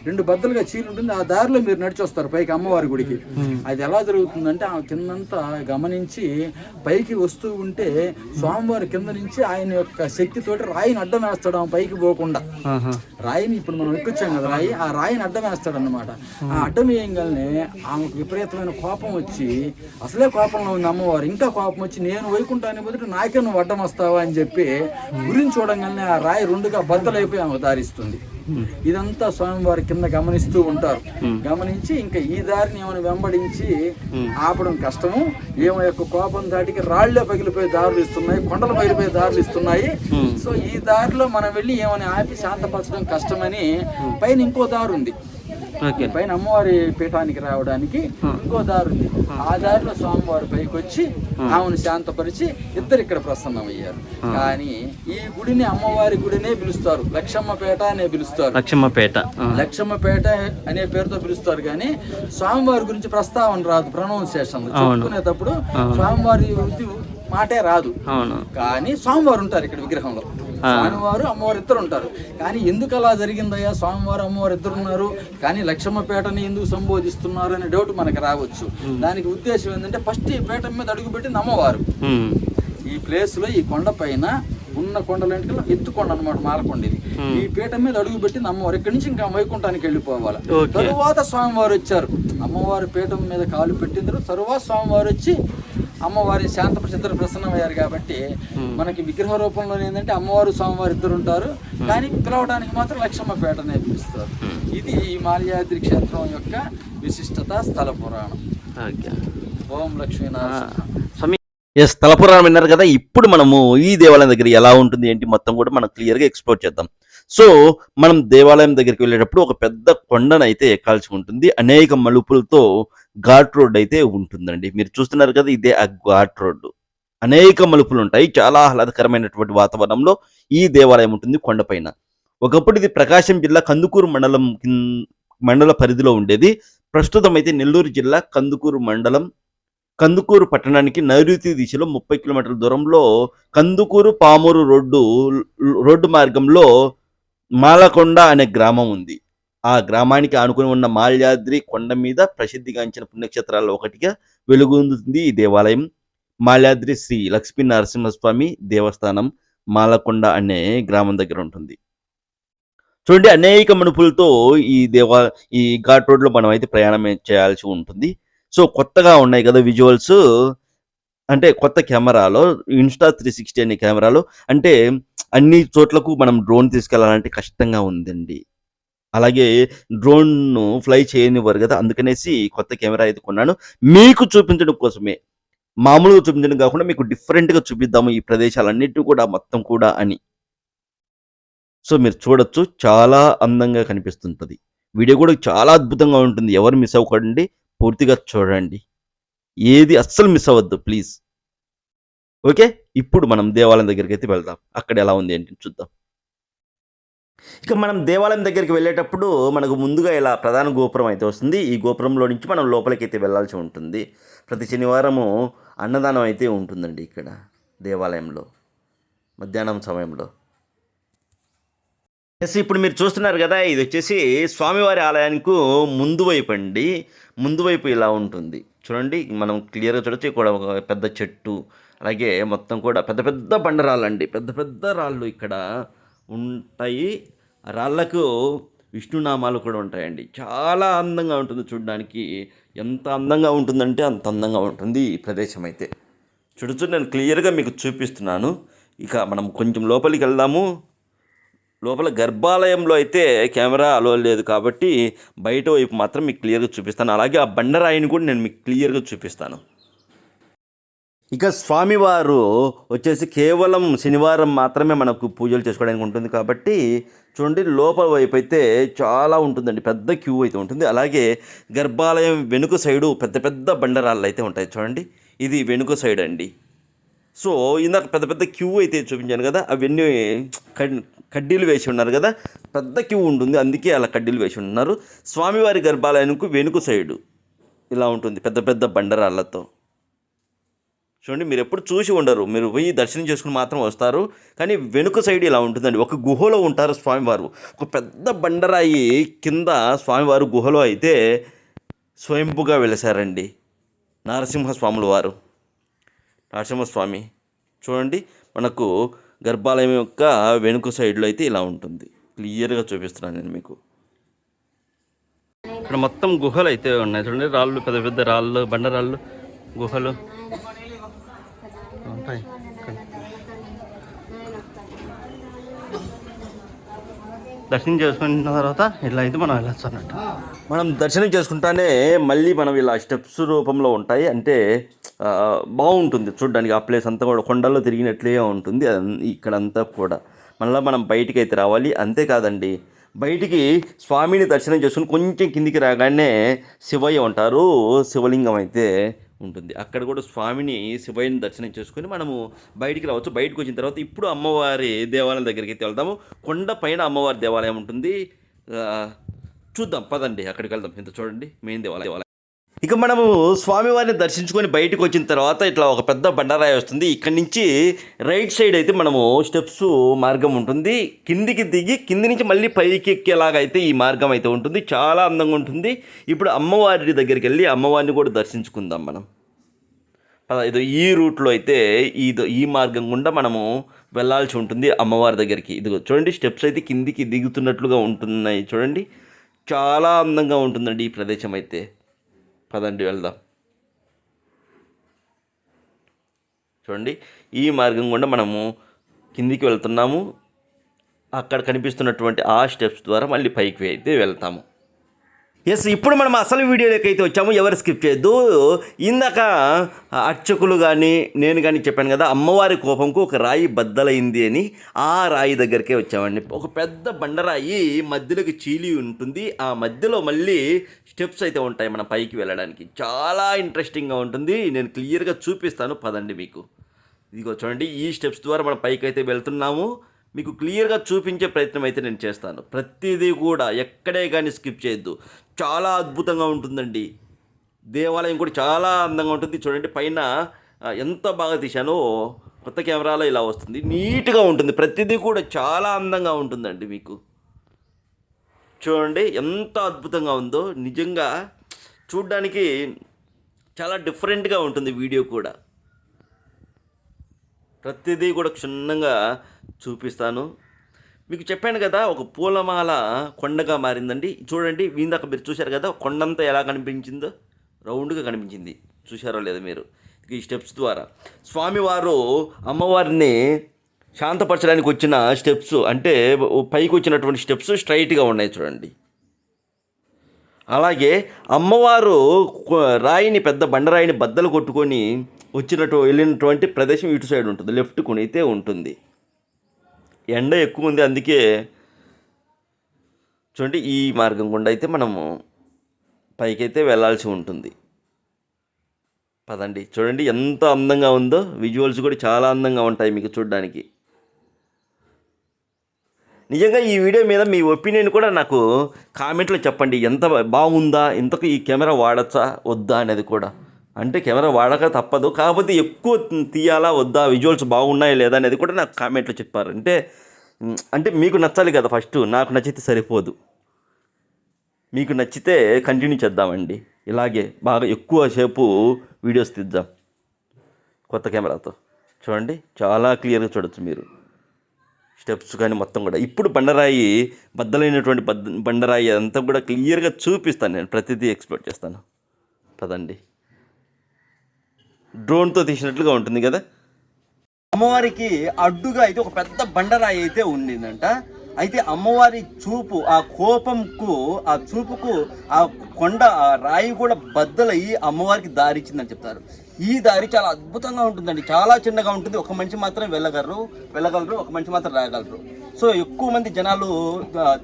2 బద్దలుగా చీలు ఉంటుంది. ఆ దారిలో మీరు నడిచి వస్తారు పైకి అమ్మవారి గుడికి. అది ఎలా జరుగుతుందంటే ఆ కిందంతా గమనించి పైకి వస్తూ ఉంటే స్వామివారి కింద నుంచి ఆయన యొక్క శక్తితోటి రాయిని అడ్డం వేస్తాడు, ఆమె పైకి పోకుండా. రాయిని ఇప్పుడు మనం ఎక్కొచ్చాం కదా, ఆ రాయిని అడ్డం వేస్తాడు అనమాట. ఆ అడ్డం వేయగానే ఆమెకు విపరీతమైన కోపం వచ్చి, అసలే కోపంలో ఉంది అమ్మవారు, ఇంకా కోపం వచ్చి నేను వైకుంఠాన్ని బదులు నాకే నువ్వు అడ్డం వస్తావా అని చెప్పి గురించి చూడంగానే ఆ రాయి 2గా బద్దలైపోయి ఆమె దారిస్తుంది. ఇదంతా స్వామివారి కింద గమనిస్తూ ఉంటారు. గమనించి ఇంకా ఈ దారిని ఏమైనా వెంబడించి ఆపడం కష్టము, ఏమో యొక్క కోపం దాటికి రాళ్లే పగిలిపోయే దారులు ఇస్తున్నాయి, కొండలు పగిలిపోయే దారులు ఇస్తున్నాయి. సో ఈ దారిలో మనం వెళ్ళి ఏమైనా ఆపి శాంతపరచడం కష్టమని పైన ఇంకో దారి ఉంది. పైన అమ్మవారి పీఠానికి రావడానికి ఇంకో దారి ఉంది. ఆ దారిలో స్వామివారి పైకి వచ్చి ఆమెను శాంతపరిచి ఇద్దరు ఇక్కడ ప్రసన్నమయ్యారు. కానీ ఈ గుడిని అమ్మవారి గుడినే పిలుస్తారు, లక్షమ్మపేట అనే పిలుస్తారు. లక్షమ్మపేట అనే పేరుతో పిలుస్తారు. కానీ స్వామివారి గురించి ప్రస్తావన రాదు, ప్రొనౌన్సియేషన్ చెప్పుకునేటప్పుడు స్వామివారి మాటే రాదు. కానీ స్వామివారు ఉంటారు ఇక్కడ విగ్రహంలో. స్వామివారు అమ్మవారు ఇద్దరు ఉంటారు. కానీ ఎందుకు అలా జరిగిందయ్యా, స్వామివారు అమ్మవారు ఇద్దరు ఉన్నారు కానీ లక్షమ్మపేటని ఎందుకు సంబోధిస్తున్నారు అనే డౌట్ మనకు రావచ్చు. దానికి ఉద్దేశం ఏంటంటే ఫస్ట్ ఈ పీఠ మీద అడుగుపెట్టింది అమ్మవారు. ఈ ప్లేస్ లో ఈ కొండ పైన ఉన్న కొండలంటే ఎత్తుకొండ అనమాట, మాలకొండ. ఇది ఈ పీఠ మీద అడుగు పెట్టింది అమ్మవారు. ఇక్కడి నుంచి ఇంకా వైకుంఠానికి వెళ్ళిపోవాలి. తరువాత స్వామివారు వచ్చారు. అమ్మవారి పీఠం మీద కాలు పెట్టిన తరువాత స్వామివారు వచ్చి అమ్మవారి శాంతప్రసిద్ధులు ప్రసన్నమయ్యారు. కాబట్టి మనకి విగ్రహ రూపంలో ఏంటంటే అమ్మవారు స్వామివారు ఇద్దరు ఉంటారు, కానీ పిలవడానికి మాత్రం లక్షమ్మపేటనే పిలుస్తారు. ఇది ఈ మాల్యాద్రి క్షేత్రం యొక్క విశిష్టత, స్థల పురాణం. ఓం లక్ష్మీనారాయణ. ఎస్, స్థల పురాణం విన్నారు కదా. ఇప్పుడు మనము ఈ దేవాలయం దగ్గర ఎలా ఉంటుంది ఏంటి మొత్తం కూడా మనం క్లియర్గా ఎక్స్ప్లోర్ చేద్దాం. సో మనం దేవాలయం దగ్గరికి వెళ్ళేటప్పుడు ఒక పెద్ద కొండను అయితే ఎక్కాల్సి ఉంటుంది. అనేక మలుపులతో ఘాట్ రోడ్ అయితే ఉంటుందండి. మీరు చూస్తున్నారు కదా, ఇదే ఆ ఘాట్ రోడ్డు. అనేక మలుపులు ఉంటాయి. చాలా ఆహ్లాదకరమైనటువంటి వాతావరణంలో ఈ దేవాలయం ఉంటుంది కొండపైన. ఒకప్పుడు ఇది ప్రకాశం జిల్లా కందుకూరు మండల పరిధిలో ఉండేది. ప్రస్తుతం అయితే నెల్లూరు జిల్లా కందుకూరు మండలం, కందుకూరు పట్టణానికి నైరుతి దిశలో 30 కిలోమీటర్ల దూరంలో కందుకూరు పామూరు రోడ్డు మార్గంలో మాలకొండ అనే గ్రామం ఉంది. ఆ గ్రామానికి ఆనుకుని ఉన్న మాల్యాద్రి కొండ మీద ప్రసిద్ధిగాంచిన పుణ్యక్షేత్రాల్లో ఒకటిగా వెలుగొందుతుంది ఈ దేవాలయం. మాల్యాద్రి శ్రీ లక్ష్మీ నరసింహస్వామి దేవస్థానం మాలకొండ అనే గ్రామం దగ్గర ఉంటుంది. చూడండి, అనేక మనుపులతో ఈ ఘాట్ రోడ్లో మనం అయితే ప్రయాణం చేయాల్సి ఉంటుంది. సో కొత్తగా ఉన్నాయి కదా విజువల్స్, అంటే కొత్త కెమెరాలో ఇన్స్టా 360 అనే కెమెరాలో, అంటే అన్ని చోట్లకు మనం డ్రోన్ తీసుకెళ్లాలంటే కష్టంగా ఉందండి. అలాగే డ్రోన్ను ఫ్లై చేయనివ్వరు కదా, అందుకనేసి కొత్త కెమెరా అయితే కొన్నాను మీకు చూపించడం కోసమే. మామూలుగా చూపించడం కాకుండా మీకు డిఫరెంట్గా చూపిద్దాము ఈ ప్రదేశాలన్నిటి కూడా మొత్తం కూడా అని. సో మీరు చూడొచ్చు, చాలా అందంగా కనిపిస్తుంటుంది. వీడియో కూడా చాలా అద్భుతంగా ఉంటుంది. ఎవరు మిస్ అవ్వకండి, పూర్తిగా చూడండి, ఏది అస్సలు మిస్ అవ్వద్దు ప్లీజ్. ఓకే, ఇప్పుడు మనం దేవాలయం దగ్గరికి అయితే వెళ్దాం. అక్కడ ఎలా ఉంది ఏంటి చూద్దాం. ఇక మనం దేవాలయం దగ్గరికి వెళ్ళేటప్పుడు మనకు ముందుగా ఇలా ప్రధాన గోపురం అయితే వస్తుంది. ఈ గోపురంలో నుంచి మనం లోపలికి అయితే వెళ్ళాల్సి ఉంటుంది. ప్రతి శనివారము అన్నదానం అయితే ఉంటుందండి ఇక్కడ దేవాలయంలో మధ్యాహ్నం సమయంలో. ఎస్, ఇప్పుడు మీరు చూస్తున్నారు కదా, ఇది వచ్చేసి స్వామివారి ఆలయానికి ముందు వైపు అండి. ముందు వైపు ఇలా ఉంటుంది చూడండి, మనం క్లియర్గా చూడొచ్చు. ఇక్కడ ఒక పెద్ద చెట్టు, అలాగే మొత్తం కూడా పెద్ద పెద్ద బండరాళ్ళు అండి, పెద్ద పెద్ద రాళ్ళు ఇక్కడ ఉంటాయి. ఆ రాళ్ళకు విష్ణునామాలు కూడా ఉంటాయండి. చాలా అందంగా ఉంటుంది చూడడానికి. ఎంత అందంగా ఉంటుందంటే అంత అందంగా ఉంటుంది ఈ ప్రదేశం అయితే. చూడొచ్చు, నేను క్లియర్గా మీకు చూపిస్తున్నాను. ఇక మనం కొంచెం లోపలికి వెళ్దాము. లోపల గర్భాలయంలో అయితే కెమెరా అలో లేదు కాబట్టి బయట వైపు మాత్రం మీకు క్లియర్గా చూపిస్తాను. అలాగే ఆ బండరాయిని కూడా నేను మీకు క్లియర్గా చూపిస్తాను. ఇక స్వామివారు వచ్చేసి కేవలం శనివారం మాత్రమే మనకు పూజలు చేసుకోవడానికి ఉంటుంది కాబట్టి చూడండి, లోపల వైపు అయితే చాలా ఉంటుందండి, పెద్ద క్యూ అయితే ఉంటుంది. అలాగే గర్భాలయం వెనుక సైడు పెద్ద పెద్ద బండరాళ్ళు అయితే ఉంటాయి చూడండి, ఇది వెనుక సైడ్ అండి. సో ఇందాక పెద్ద పెద్ద క్యూ అయితే చూపించాను కదా, అవన్నీ కడ్డీలు వేసి ఉన్నారు కదా, పెద్ద క్యూ ఉంటుంది, అందుకే అలా కడ్డీలు వేసి ఉన్నారు. స్వామివారి గర్భాలయానికి వెనుక సైడు ఇలా ఉంటుంది పెద్ద పెద్ద బండరాళ్ళతో. చూడండి, మీరు ఎప్పుడు చూసి ఉండరు, మీరు పోయి దర్శనం చేసుకుని మాత్రం వస్తారు. కానీ వెనుక సైడ్ ఇలా ఉంటుందండి. ఒక గుహలో ఉంటారు స్వామివారు. ఒక పెద్ద బండరాయి కింద స్వామివారు గుహలో అయితే స్వయంపుగా వెలిసారండి నరసింహస్వాముల వారు. నరసింహస్వామి చూడండి, మనకు గర్భాలయం యొక్క వెనుక సైడ్లో అయితే ఇలా ఉంటుంది. క్లియర్గా చూపిస్తున్నాను నేను మీకు. ఇక్కడ మొత్తం గుహలు అయితే ఉన్నాయి చూడండి, రాళ్ళు, పెద్ద పెద్ద రాళ్ళు, బండరాళ్ళు, గుహలు ఉంటాయి. దర్శనం చేసుకున్న తర్వాత ఇట్లా అయితే మనం వెళ్ళొచ్చు అన్నట్టు. మనం దర్శనం చేసుకుంటానే మళ్ళీ మనం ఇలా స్టెప్స్ రూపంలో ఉంటాయి. అంటే బాగుంటుంది చూడడానికి. ఆ ప్లేస్ అంతా కూడా కొండల్లో తిరిగినట్లే ఉంటుంది ఇక్కడంతా కూడా. మళ్ళీ మనం బయటికి అయితే రావాలి. అంతేకాదండి, బయటికి స్వామిని దర్శనం చేసుకుని కొంచెం కిందికి రాగానే శివయ్య ఉంటారు, శివలింగం అయితే ఉంటుంది. అక్కడ కూడా స్వామిని, శివయ్యని దర్శనం చేసుకుని మనము బయటికి రావచ్చు. బయటకు వచ్చిన తర్వాత ఇప్పుడు అమ్మవారి దేవాలయం దగ్గరికి అయితే వెళ్తాము. కొండ పైన అమ్మవారి దేవాలయం ఉంటుంది. చూద్దాం పదండి, అక్కడికి వెళ్దాం. ఇంత చూడండి, మెయిన్ దేవాలయం. ఇక మనము స్వామివారిని దర్శించుకొని బయటకు వచ్చిన తర్వాత ఇట్లా ఒక పెద్ద బండరాయి వస్తుంది. ఇక్కడి నుంచి రైట్ సైడ్ అయితే మనము స్టెప్స్ మార్గం ఉంటుంది. కిందికి దిగి కింది నుంచి మళ్ళీ పైకి ఎక్కేలాగా అయితే ఈ మార్గం అయితే ఉంటుంది. చాలా అందంగా ఉంటుంది. ఇప్పుడు అమ్మవారి దగ్గరికి వెళ్ళి అమ్మవారిని కూడా దర్శించుకుందాం మనం. ఇది ఈ రూట్లో అయితే ఈ మార్గం గుండా మనము వెళ్ళాల్సి ఉంటుంది అమ్మవారి దగ్గరికి. ఇదిగో చూడండి, స్టెప్స్ అయితే కిందికి దిగుతున్నట్లుగా ఉంటున్నాయి చూడండి. చాలా అందంగా ఉంటుందండి ఈ ప్రదేశం అయితే. పదండి వెళ్దాం. చూడండి, ఈ మార్గం గుండా మనము కిందికి వెళ్తున్నాము. అక్కడ కనిపిస్తున్నటువంటి ఆ స్టెప్స్ ద్వారా మళ్ళీ పైకి అయితే వెళ్తాము. ఎస్, ఇప్పుడు మనం అసలు వీడియోలోకి అయితే వచ్చాము. ఎవరు స్కిప్ చేయొద్దు. ఇందాక అర్చకులు కానీ నేను కానీ చెప్పాను కదా, అమ్మవారి కోపంకు ఒక రాయి బద్దలైంది అని. ఆ రాయి దగ్గరికే వచ్చామండి. ఒక పెద్ద బండరాయి మధ్యలోకి చీలి ఉంటుంది. ఆ మధ్యలో మళ్ళీ స్టెప్స్ అయితే ఉంటాయి మన పైకి వెళ్ళడానికి. చాలా ఇంట్రెస్టింగ్గా ఉంటుంది. నేను క్లియర్గా చూపిస్తాను పదండి మీకు. ఇదిగో చూడండి, ఈ స్టెప్స్ ద్వారా మనం పైకి అయితే వెళ్తున్నాము. మీకు క్లియర్గా చూపించే ప్రయత్నం అయితే నేను చేస్తాను. ప్రతిదీ కూడా ఎక్కడే కానీ స్కిప్ చేయొద్దు. చాలా అద్భుతంగా ఉంటుందండి. దేవాలయం కూడా చాలా అందంగా ఉంటుంది. చూడండి, పైన ఎంత బాగా తీశానో కొత్త కెమెరాలో ఇలా వస్తుంది. నీట్గా ఉంటుంది. ప్రతిదీ కూడా చాలా అందంగా ఉంటుందండి. మీకు చూడండి ఎంత అద్భుతంగా ఉందో. నిజంగా చూడ్డానికి చాలా డిఫరెంట్గా ఉంటుంది వీడియో కూడా. ప్రతిదీ కూడా క్షుణ్ణంగా చూపిస్తాను. మీకు చెప్పాను కదా, ఒక పూలమాల కొండగా మారిందండి. చూడండి, ఇందాక మీరు చూశారు కదా, కొండంతా ఎలా కనిపించిందో, రౌండ్గా కనిపించింది. చూశారో లేదా మీరు? ఈ స్టెప్స్ ద్వారా స్వామివారు అమ్మవారిని శాంతపరచడానికి వచ్చిన స్టెప్స్, అంటే పైకి వచ్చినటువంటి స్టెప్స్ స్ట్రైట్గా ఉన్నాయి చూడండి. అలాగే అమ్మవారు రాయిని, పెద్ద బండరాయిని బద్దలు కొట్టుకొని వెళ్ళినటువంటి ప్రదేశం ఇటు సైడ్ ఉంటుంది, లెఫ్ట్ కొనైతే ఉంటుంది. ఎండ ఎక్కువ ఉంది, అందుకే చూడండి ఈ మార్గం గుండా అయితే మనము పైకైతే వెళ్ళాల్సి ఉంటుంది. పదండి, చూడండి ఎంత అందంగా ఉందో. విజువల్స్ కూడా చాలా అందంగా ఉంటాయి మీకు చూడడానికి. నిజంగా ఈ వీడియో మీద మీ ఒపీనియన్ కూడా నాకు కామెంట్లో చెప్పండి. ఎంత బాగుందా, ఇంతకు ఈ కెమెరా వాడచ్చా వద్దా అనేది కూడా. అంటే కెమెరా వాడక తప్పదు, కాకపోతే ఎక్కువ తీయాలా వద్దా, విజువల్స్ బాగున్నాయా లేదా అనేది కూడా నాకు కామెంట్లో చెప్పారు. అంటే మీకు నచ్చాలి కదా ఫస్ట్. నాకు నచ్చితే సరిపోదు, మీకు నచ్చితే కంటిన్యూ చేద్దామండి. ఇలాగే బాగా ఎక్కువ సేపు వీడియోస్ తీద్దాం కొత్త కెమెరాతో. చూడండి, చాలా క్లియర్గా చూడొచ్చు మీరు స్టెప్స్ కానీ మొత్తం కూడా. ఇప్పుడు బండరాయి బద్దలైనటువంటి బండరాయి అంతా కూడా క్లియర్గా చూపిస్తాను నేను. ప్రతిదీ ఎక్స్ప్లోర్ చేస్తాను. పదండి. డ్రోన్తో తీసినట్లుగా ఉంటుంది కదా. అమ్మవారికి అడ్డుగా అయితే ఒక పెద్ద బండరాయి అయితే ఉండిందంట. అయితే అమ్మవారి చూపు, ఆ కోపంకు, ఆ చూపుకు ఆ కొండ, ఆ రాయి కూడా బద్దలయ్యి అమ్మవారికి దారి ఇచ్చిందని చెప్తారు. ఈ దారి చాలా అద్భుతంగా ఉంటుందండి. చాలా చిన్నగా ఉంటుంది. ఒక మనిషి మాత్రం వెళ్ళగలరు, ఒక మనిషి మాత్రం రాగలరు. సో ఎక్కువ మంది జనాలు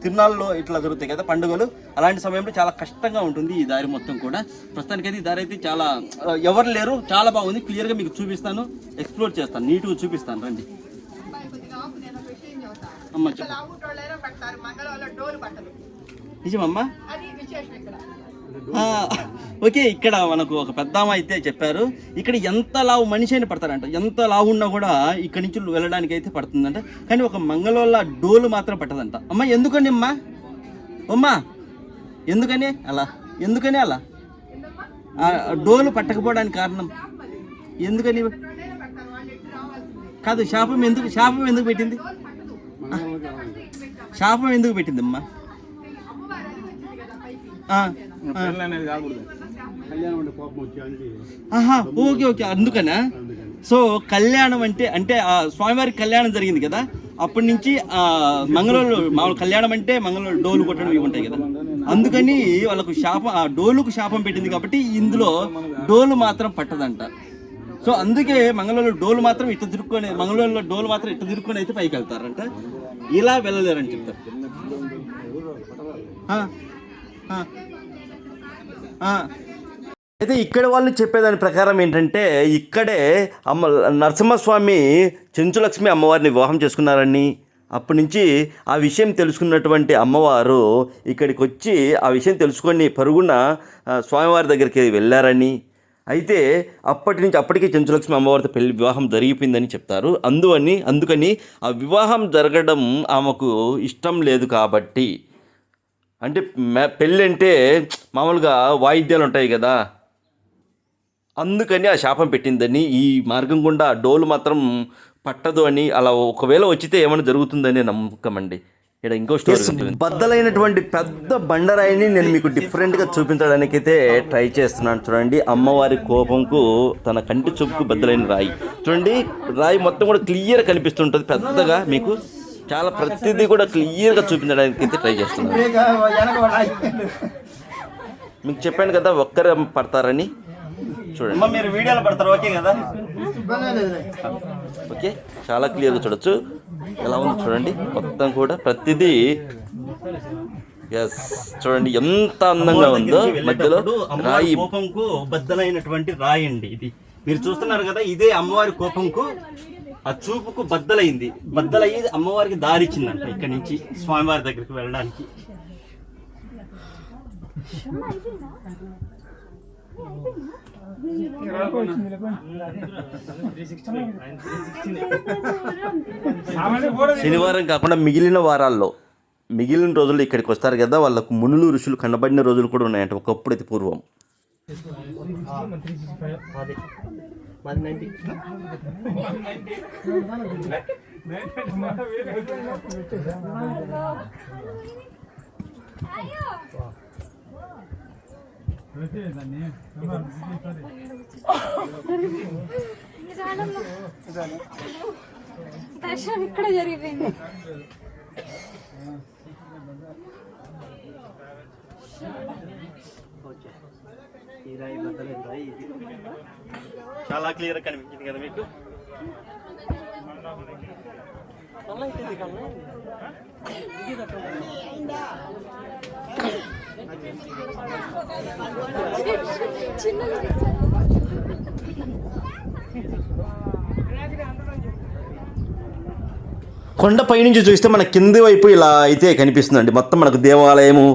తిరునాళ్ళలో ఇట్లా జరుగుతాయి కదా పండుగలు, అలాంటి సమయంలో చాలా కష్టంగా ఉంటుంది ఈ దారి మొత్తం కూడా. ప్రస్తుతానికైతే ఈ దారి అయితే చాలా ఎవరు లేరు, చాలా బాగుంది. క్లియర్గా మీకు చూపిస్తాను, ఎక్స్ప్లోర్ చేస్తాను, నీట్గా చూపిస్తాను. రండి అమ్మ. నిజమమ్మా, ఓకే, ఇక్కడ మనకు ఒక పెద్దామ అయితే చెప్పారు, ఇక్కడ ఎంత లావు మనిషి అయినా పడతారంట, ఎంత లావు ఉన్నా కూడా ఇక్కడి నుంచి వెళ్ళడానికి అయితే పడుతుందంట. కానీ ఒక మంగళోళ్ళ డోలు మాత్రం పట్టదంట. అమ్మ ఎందుకని అమ్మా ఎందుకని అలా డోలు పట్టకపోవడానికి కారణం ఎందుకని? కాదు, శాపం ఎందుకు పెట్టింది? శాపం ఎందుకు పెట్టింది అమ్మా? ఓకే, అందుకనా? సో కళ్యాణం అంటే ఆ స్వామివారికి కళ్యాణం జరిగింది కదా, అప్పటి నుంచి మంగళూరు మామూలు కళ్యాణం అంటే మంగళూరు డోలు కొట్టడం ఇవి ఉంటాయి కదా, అందుకని వాళ్ళకు శాపం, ఆ డోలుకు శాపం పెట్టింది కాబట్టి ఇందులో డోలు మాత్రం పట్టదంట. సో అందుకే మంగళూరులో డోలు మాత్రం ఇట్లా తిరుక్కొని అయితే పైకి వెళ్తారంట, ఇలా వెళ్ళలేరని చెప్తారు. అయితే ఇక్కడ వాళ్ళు చెప్పేదాని ప్రకారం ఏంటంటే, ఇక్కడే నరసింహస్వామి చెంచులక్ష్మి అమ్మవారిని వివాహం చేసుకున్నారని, అప్పటి నుంచి ఆ విషయం తెలుసుకున్నటువంటి అమ్మవారు ఇక్కడికి వచ్చి ఆ విషయం తెలుసుకొని పరుగున స్వామివారి దగ్గరికి వెళ్ళారని, అయితే అప్పటికి చెంచులక్ష్మి అమ్మవారితో వివాహం జరిగిపోయిందని చెప్తారు. అందుకని ఆ వివాహం జరగడం ఆమెకు ఇష్టం లేదు కాబట్టి, అంటే పెళ్ళి అంటే మామూలుగా వాయిద్యాలు ఉంటాయి కదా, అందుకని ఆ శాపం పెట్టిందని, ఈ మార్గం గుండా డోలు మాత్రం పట్టదు అని, అలా ఒకవేళ వచ్చితే ఏమైనా జరుగుతుందని నమ్మకం అండి. ఇక్కడ ఇంకో స్టోరీ, బద్దలైనటువంటి పెద్ద బండరాయిని నేను మీకు డిఫరెంట్గా చూపించడానికైతే ట్రై చేస్తున్నాను. చూడండి, అమ్మవారి కోపంకు తన కంటి చూపుకు బద్దలైన రాయి. చూడండి, రాయి మొత్తం కూడా క్లియర్ కనిపిస్తుంటుంది పెద్దగా, మీకు చాలా ప్రతిదీ కూడా క్లియర్గా చూపించడానికి అయితే ట్రై చేస్తున్నాను. మీకు చెప్పాను కదా ఒక్కరే పడతారని. చూడండి, మీరు వీడియోలో పడతారు, ఓకే కదా? ఓకే, చాలా క్లియర్గా చూడొచ్చు ఎలా ఉంది. చూడండి, మొత్తం కూడా ప్రతిదీ చూడండి ఎంత అందంగా ఉందో. మధ్యలో రాయి కోపంకు బద్దలైనటువంటి రాయి అండి ఇది. మీరు చూస్తున్నారు కదా, ఇదే అమ్మవారి కోపంకు ఆ చూపుకు బద్దలయ్యి అమ్మవారికి దారి ఇచ్చిందంట ఇక్కడి నుంచి స్వామివారి దగ్గరికి వెళ్ళడానికి. శనివారం కాకుండా మిగిలిన వారాల్లో, మిగిలిన రోజుల్లో ఇక్కడికి వస్తారు కదా, వాళ్ళకు మునులు ఋషులు కనబడిన రోజులు కూడా ఉన్నాయంట ఒకప్పుడు అయితే పూర్వం. దర్శనం ఇక్కడ జరిగిపోయింది. చాలా క్లియర్ కనిపించింది కదా మీకు. కొండపై నుంచి చూస్తే మన కింది వైపు ఇలా అయితే కనిపిస్తుందండి. మొత్తం మనకు దేవాలయము,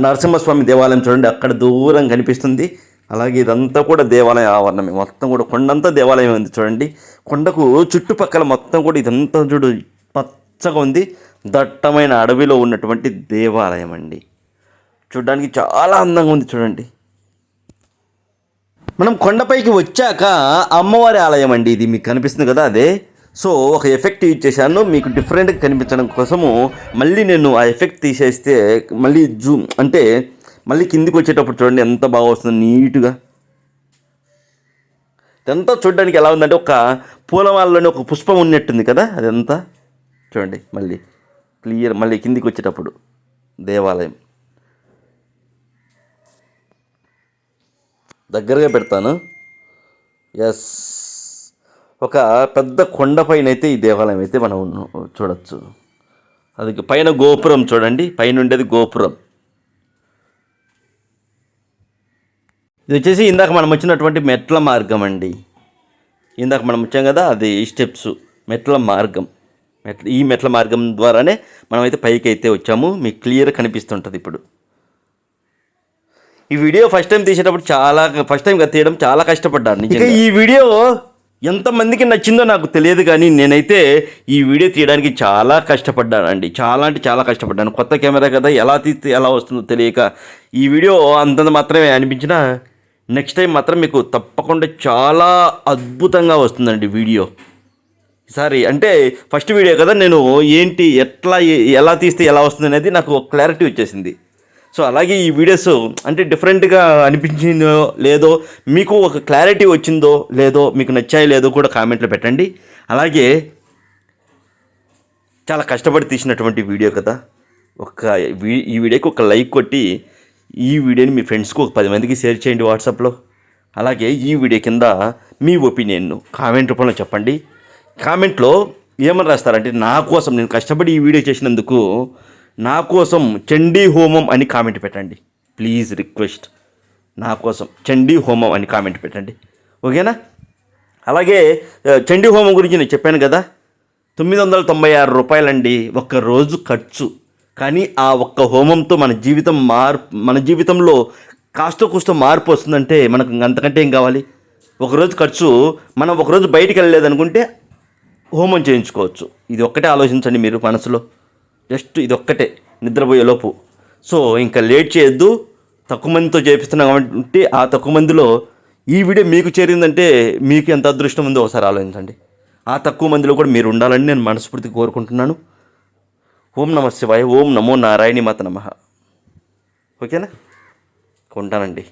నరసింహస్వామి దేవాలయం చూడండి అక్కడ దూరం కనిపిస్తుంది. అలాగే ఇదంతా కూడా దేవాలయ ఆవరణమే, మొత్తం కూడా కొండంతా దేవాలయం ఉంది చూడండి. కొండకు చుట్టుపక్కల మొత్తం కూడా ఇదంతా చూడు పచ్చగా ఉంది, దట్టమైన అడవిలో ఉన్నటువంటి దేవాలయం అండి. చూడడానికి చాలా అందంగా ఉంది చూడండి. మనం కొండపైకి వచ్చాక అమ్మవారి ఆలయం అండి ఇది, మీకు కనిపిస్తుంది కదా అదే. సో ఒక ఎఫెక్ట్ యూజ్ చేశాను మీకు డిఫరెంట్గా కనిపించడం కోసము. మళ్ళీ నేను ఆ ఎఫెక్ట్ తీసేస్తే మళ్ళీ జూమ్ అంటే మళ్ళీ కిందికి వచ్చేటప్పుడు చూడండి ఎంత బాగా వస్తుంది నీట్గా. ఇదంతా చూడడానికి ఎలా ఉందంటే ఒక పూలమాలలోనే ఒక పుష్పం ఉన్నట్టుంది కదా అదంతా. చూడండి మళ్ళీ క్లియర్, మళ్ళీ కిందికి వచ్చేటప్పుడు దేవాలయం దగ్గరగా పెడతాను. ఎస్, ఒక పెద్ద కొండపైన అయితే ఈ దేవాలయం అయితే మనం చూడొచ్చు. అది పైన గోపురం చూడండి, పైన ఉండేది గోపురం. ఇది వచ్చేసి ఇందాక మనం వచ్చినటువంటి మెట్ల మార్గం అండి. ఇందాక మనం వచ్చాం కదా అది స్టెప్స్, మెట్ల మార్గం. ఈ మెట్ల మార్గం ద్వారానే మనమైతే పైకి అయితే వచ్చాము. మీకు క్లియర్ కనిపిస్తుంటుంది ఇప్పుడు. ఈ వీడియో ఫస్ట్ టైం తీయడం చాలా కష్టపడ్డాను. ఇక ఈ వీడియో ఎంతమందికి నచ్చిందో నాకు తెలియదు, కానీ నేనైతే ఈ వీడియో తీయడానికి చాలా కష్టపడ్డానండి. చాలా అంటే చాలా కష్టపడ్డాను. కొత్త కెమెరా కదా, ఎలా తీస్తే ఎలా వస్తుందో తెలియక ఈ వీడియో అంతంత మాత్రమే అనిపించినా నెక్స్ట్ టైం మాత్రం మీకు తప్పకుండా చాలా అద్భుతంగా వస్తుందండి వీడియో. ఈసారి అంటే ఫస్ట్ వీడియో కదా, నేను ఏంటి ఎలా తీస్తే ఎలా వస్తుంది అనేది నాకు ఒక క్లారిటీ వచ్చేసింది. సో అలాగే ఈ వీడియోస్ అంటే డిఫరెంట్గా అనిపించిందో లేదో, మీకు ఒక క్లారిటీ వచ్చిందో లేదో, మీకు నచ్చాయో లేదో కూడా కామెంట్లో పెట్టండి. అలాగే చాలా కష్టపడి తీసినటువంటి వీడియో కదా, ఈ వీడియోకి ఒక లైక్ కొట్టి ఈ వీడియోని మీ ఫ్రెండ్స్కి ఒక 10 మందికి షేర్ చేయండి వాట్సాప్లో. అలాగే ఈ వీడియో కింద మీ ఒపీనియన్ను కామెంట్ రూపంలో చెప్పండి. కామెంట్లో ఏమని రాస్తారంటే, నా కోసం నేను కష్టపడి ఈ వీడియో చేసినందుకు నా కోసం చండీ హోమం అని కామెంట్ పెట్టండి. ప్లీజ్ రిక్వెస్ట్, నా కోసం చండీ హోమం అని కామెంట్ పెట్టండి, ఓకేనా? అలాగే చండీ హోమం గురించి నేను చెప్పాను కదా, 996 రూపాయలండి ఒక్క రోజు ఖర్చు. కానీ ఆ ఒక్క హోమంతో మన జీవితంలో కాస్త కూస్త మార్పు వస్తుందంటే మనకు అంతకంటే ఏం కావాలి? ఒకరోజు ఖర్చు, మనం ఒకరోజు బయటికి వెళ్ళలేదనుకుంటే హోమం చేయించుకోవచ్చు. ఇది ఒక్కటే ఆలోచించండి మీరు మనసులో, జస్ట్ ఇది ఒక్కటే నిద్రపోయేలోపు. సో ఇంకా లేట్ చేయొద్దు. తక్కువ మందితో చేపిస్తున్నాం కాబట్టి ఆ తక్కువ మందిలో ఈ వీడియో మీకు చేరిందంటే మీకు ఎంత అదృష్టం ఉందో ఒకసారి ఆలోచించండి. ఆ తక్కువ మందిలో కూడా మీరు ఉండాలని నేను మనస్ఫూర్తిగా కోరుకుంటున్నాను. ఓం నమః శివాయ, ఓం నమో నారాయణి మాత నమః. ఓకేనా? ఉంటానండి.